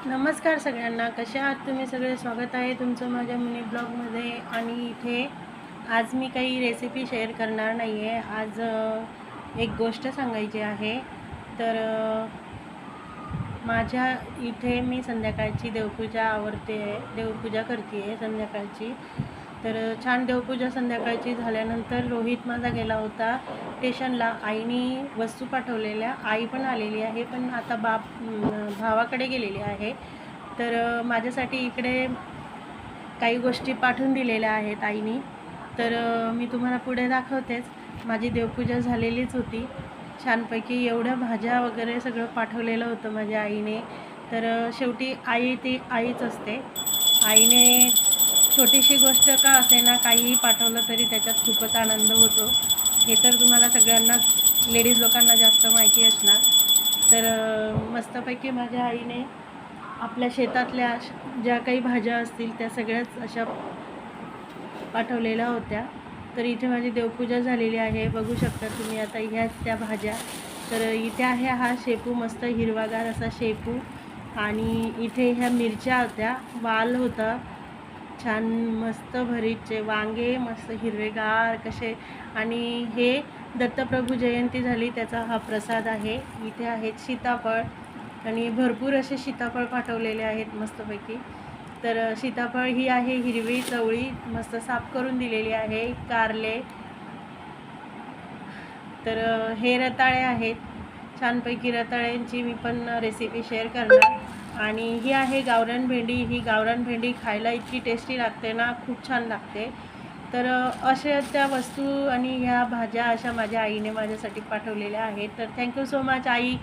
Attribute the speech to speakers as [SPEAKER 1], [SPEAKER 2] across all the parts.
[SPEAKER 1] नमस्कार सगळ्यांना, कसे आहात तुम्ही सगळे? स्वागत आहे तुमचं माझ्या मिनी ब्लॉगमध्ये. आणि इथे आज मी काही रेसिपी शेअर करणार नाही आहे. आज एक गोष्ट सांगायची आहे. तर माझ्या इथे मी संध्याकाळची देवपूजा देवपूजा करते आहे संध्याकाळची. तर छान देवपूजा संध्याकाळची झाल्यानंतर रोहित माझा गेला होता स्टेशनला. आईने वस्तू पाठवलेल्या, आई पण आलेली आहे, पण आता भावाकडे गेलेली आहे. तर माझ्यासाठी इकडे काही गोष्टी पाठवून दिलेल्या आहेत आईने. तर मी तुम्हाला पुढे दाखवतेच. माझी देवपूजा झालेलीच होती छानपैकी. एवढ्या भाज्या वगैरे सगळं पाठवलेलं होतं माझ्या आईने. तर शेवटी आई ती आईच असते. आईने छोटीशी गोष्ट का असेना काहीही पाठवलं तरी त्याच्यात खूपच आनंद होतो. हे तर तुम्हाला सगळ्यांनाच, लेडीज लोकांना जास्त माहिती असणार. तर मस्तपैकी माझ्या आईने आपल्या शेतातल्या ज्या काही भाज्या असतील त्या सगळ्याच अशा पाठवलेल्या होत्या. तर इथे माझी देवपूजा झालेली आहे, बघू शकता तुम्ही. आता ह्याच त्या भाज्या. तर इथे आहे हा शेपू, मस्त हिरवागार असा शेपू. आणि इथे ह्या मिरच्या होत्या, वाल होता छान, मस्त भरीतचे वांगे, मस्त हिरवेगार कसे. आणि हे दत्तप्रभू जयंती झाली त्याचा हा प्रसाद आहे. इथे आहेत सीताफळ, आणि भरपूर असे सीताफळ पाठवलेले आहेत मस्तपैकी. तर सीताफळ ही आहे हिरवी चवळी, मस्त साफ करून दिलेली आहे. कारले, तर हे रताळे आहेत. छानपैकी रताळ्यांची मी पण रेसिपी शेअर करणार. आणि ही आहे गावरान भेंडी. ही गावरान भेंडी खायला इतकी टेस्टी लागते ना, खूप छान लागते. तर अशा त्या वस्तू आणि ह्या भाज्या अशा माझ्या आईने माझ्यासाठी पाठवलेल्या आहेत. तर थँक्यू सो मच आई.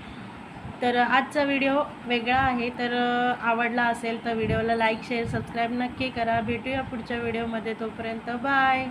[SPEAKER 1] तर आजचा व्हिडिओ वेगळा आहे. तर आवडला असेल तर व्हिडिओला लाईक, शेअर, सबस्क्राईब नक्की करा. भेटूया पुढच्या व्हिडिओमध्ये. तोपर्यंत बाय.